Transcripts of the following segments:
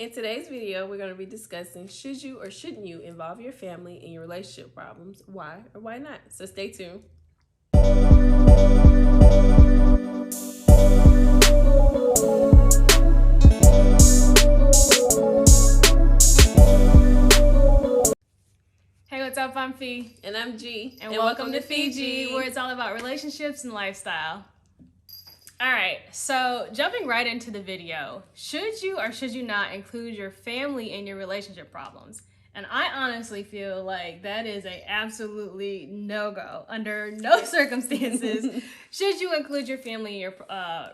In today's video, we're going to be discussing should you or shouldn't you involve your family in your relationship problems, why or why not. So stay tuned. Hey, what's up? I'm Fee. And I'm G. And welcome to FeGe, where it's all about relationships and lifestyle. All right, so jumping right into the video, should you or should you not include your family in your relationship problems? And I honestly feel like that is a absolutely no-go. Under no circumstances should you include your family in your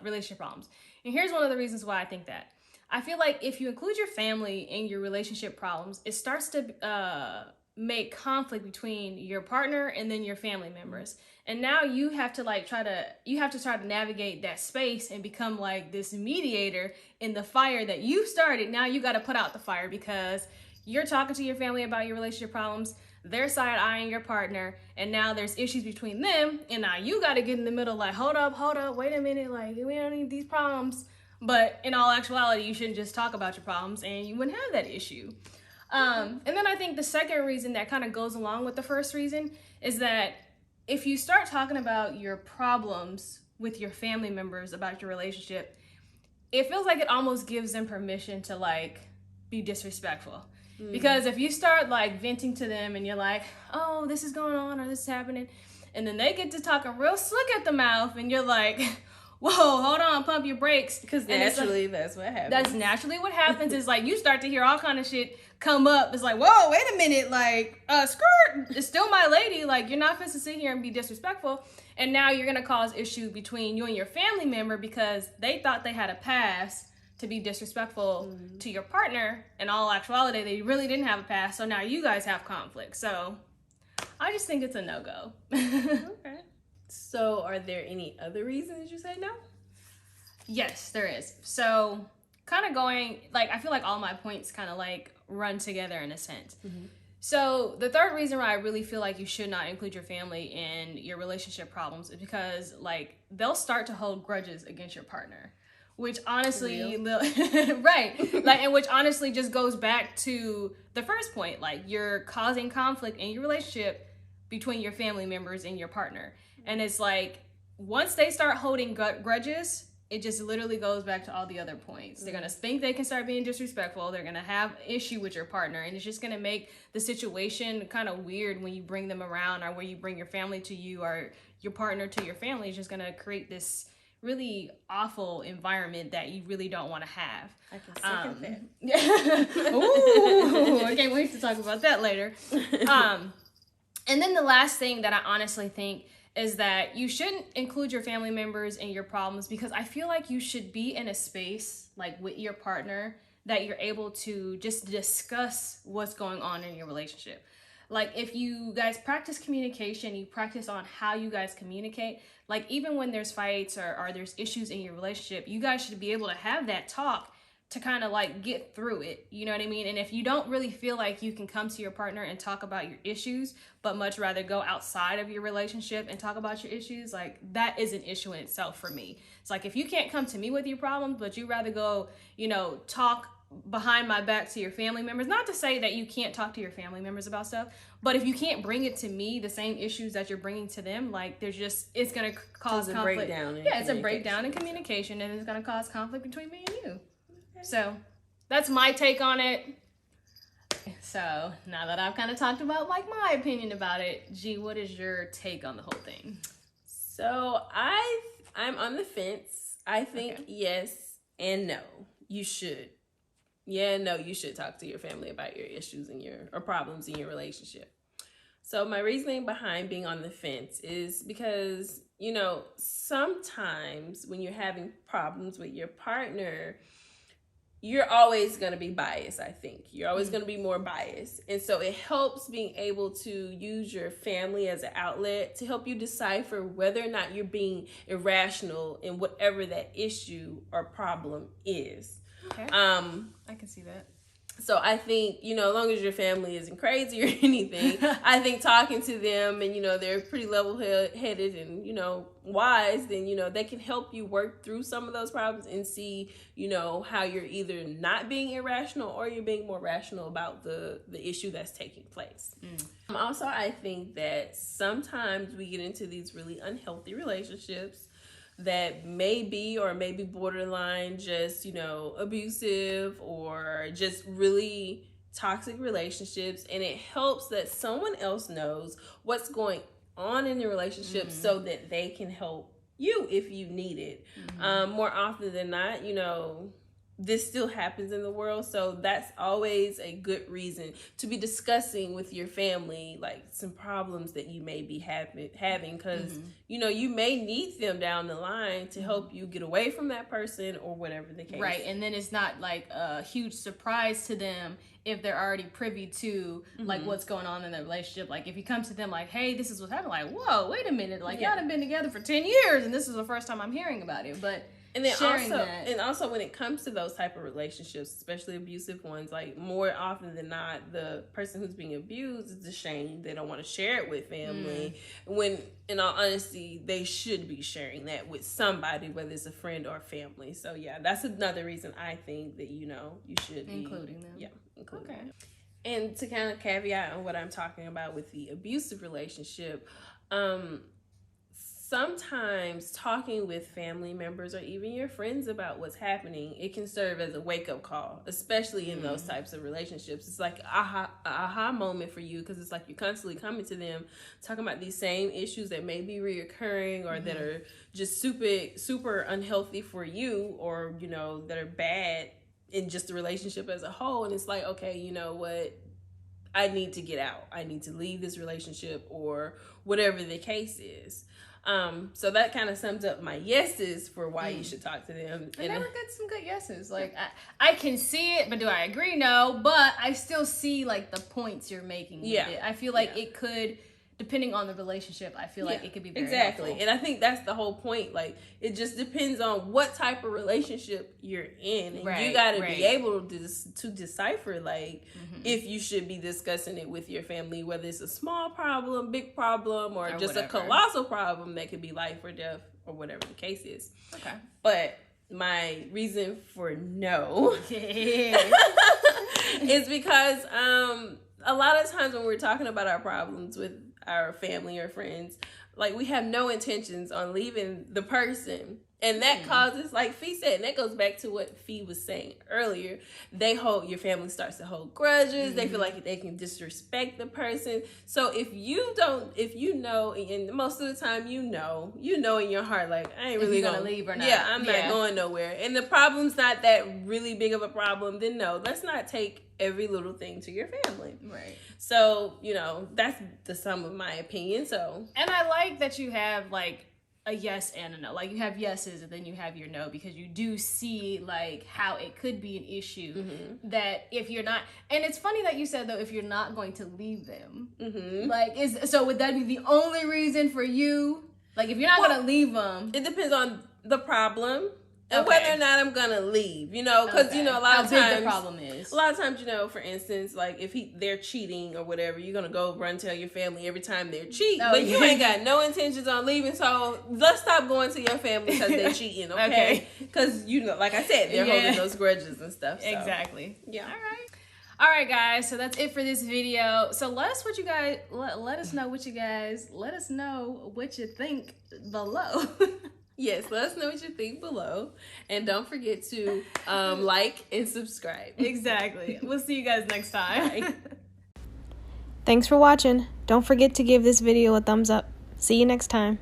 relationship problems. And here's one of the reasons why I think that. I feel like if you include your family in your relationship problems, it starts to make conflict between your partner and then your family members. And now you have to try to navigate that space and become like this mediator in the fire that you started. Now you got to put out the fire because you're talking to your family about your relationship problems. They're side-eyeing your partner, and now there's issues between them. And now you got to get in the middle, like, hold up, wait a minute, like, we don't need these problems. But in all actuality, you shouldn't just talk about your problems, and you wouldn't have that issue. And then I think the second reason that kind of goes along with the first reason is that if you start talking about your problems with your family members about your relationship, it feels like it almost gives them permission to like be disrespectful. Because if you start like venting to them and you're like, oh, this is going on or this is happening, and then they get to talking real slick at the mouth and you're like, whoa, hold on, pump your brakes. Because naturally, that's what happens. That's naturally what happens is like you start to hear all kind of shit come up. It's like, whoa, wait a minute, like, skirt, it's still my lady. Like, you're not supposed to sit here and be disrespectful. And now you're going to cause issue between you and your family member because they thought they had a pass to be disrespectful to your partner. In all actuality, they really didn't have a pass. So now you guys have conflict. So I just think it's a no-go. Okay. So are there any other reasons you say no? Yes, there is. So kind of going, like, I feel like all my points kind of like run together in a sense. So the third reason why I really feel like you should not include your family in your relationship problems is because like they'll start to hold grudges against your partner, which honestly, right. Like, and which honestly just goes back to the first point. Like, you're causing conflict in your relationship between your family members and your partner. And it's like, once they start holding grudges, it just literally goes back to all the other points. They're going to think they can start being disrespectful. They're going to have issue with your partner. And it's just going to make the situation kind of weird when you bring them around or when you bring your family to you or your partner to your family. It's just going to create this really awful environment that you really don't want to have. I can second that. Yeah. Ooh, I can't wait to talk about that later. And then the last thing that I honestly think is that you shouldn't include your family members in your problems because I feel like you should be in a space like with your partner that you're able to just discuss what's going on in your relationship. Like if you guys practice communication, you practice on how you guys communicate, like even when there's fights or there's issues in your relationship, you guys should be able to have that talk to kind of like get through it, you know what I mean? And if you don't really feel like you can come to your partner and talk about your issues, but much rather go outside of your relationship and talk about your issues, like that is an issue in itself for me. It's like if you can't come to me with your problems, but you rather go, you know, talk behind my back to your family members, not to say that you can't talk to your family members about stuff, but if you can't bring it to me, the same issues that you're bringing to them, like there's just, it's going to cause conflict. It's a breakdown in communication and it's going to cause conflict between me and you. So that's my take on it. So now that I've kind of talked about like my opinion about it, G, what is your take on the whole thing? So I'm on the fence. I think yes and no. You should. Yeah, no, you should talk to your family about your issues and or problems in your relationship. So my reasoning behind being on the fence is because, you know, sometimes when you're having problems with your partner, you're always going to be biased, I think. You're always going to be more biased. And so it helps being able to use your family as an outlet to help you decipher whether or not you're being irrational in whatever that issue or problem is. Okay. I can see that. So I think, as long as your family isn't crazy or anything, I think talking to them and, they're pretty level-headed and, wise, then, they can help you work through some of those problems and see, how you're either not being irrational or you're being more rational about the issue that's taking place. Also, I think that sometimes we get into these really unhealthy relationships that may be borderline just, abusive or just really toxic relationships. And it helps that someone else knows what's going on in the relationship so that they can help you if you need it. More often than not, this still happens in the world. So that's always a good reason to be discussing with your family, like some problems that you may be having, because, you may need them down the line to help you get away from that person or whatever the case. Right. And then it's not like a huge surprise to them if they're already privy to like what's going on in the relationship. Like if you come to them like, hey, this is what's happening, like, whoa, wait a minute. Like y'all have been together for 10 years and this is the first time I'm hearing about it. But and then also when it comes to those type of relationships, especially abusive ones, like more often than not, the person who's being abused is ashamed. They don't want to share it with family. When in all honesty, they should be sharing that with somebody, whether it's a friend or family. So yeah, that's another reason I think that, you should be including them. Yeah, including them. And to kind of caveat on what I'm talking about with the abusive relationship, sometimes talking with family members or even your friends about what's happening, it can serve as a wake-up call, especially in those types of relationships. It's like an aha moment for you, because it's like you're constantly coming to them talking about these same issues that may be reoccurring or that are just super unhealthy for you, or that are bad in just the relationship as a whole. And it's like, okay, you know what, I need to get out, I need to leave this relationship, or whatever the case is. So that kind of sums up my yeses for why you should talk to them. And I get some good yeses. Like I can see it, but do I agree? No, but I still see like the points you're making with it. I feel like it could, depending on the relationship, I feel like it could be very helpful. And I think that's the whole point. Like, it just depends on what type of relationship you're in. And you got to be able to decipher, like, if you should be discussing it with your family, whether it's a small problem, big problem, or just whatever. A colossal problem that could be life or death or whatever the case is. Okay. But my reason for no is because a lot of times when we're talking about our problems with our family or friends, like, we have no intentions on leaving the person, and that causes, like FeGe said, and that goes back to what FeGe was saying earlier, your family starts to hold grudges. They feel like they can disrespect the person. So if you know, and most of the time you know in your heart, like, I ain't really gonna leave or not. Yeah, I'm not going nowhere, and the problem's not that really big of a problem, then no, let's not take every little thing to your family. Right. So, that's the sum of my opinion. So, and I like that you have like a yes and a no. Like, you have yeses and then you have your no, because you do see like how it could be an issue that if you're not, and it's funny that you said though, if you're not going to leave them, like, so would that be the only reason for you? Like, if you're not going to leave them, it depends on the problem. And whether or not I'm gonna leave, because a lot of times the problem is. A lot of times, for instance, like if they're cheating or whatever, you're gonna go run tell your family every time they're cheating, but you ain't got no intentions on leaving. So let's stop going to your family because they're cheating, okay? Because like I said, they're holding those grudges and stuff. So. Exactly. Yeah. All right, guys. So that's it for this video. So let us know what you think below. Yes, let us know what you think below. And don't forget to like and subscribe. Exactly. We'll see you guys next time. Bye. Thanks for watching. Don't forget to give this video a thumbs up. See you next time.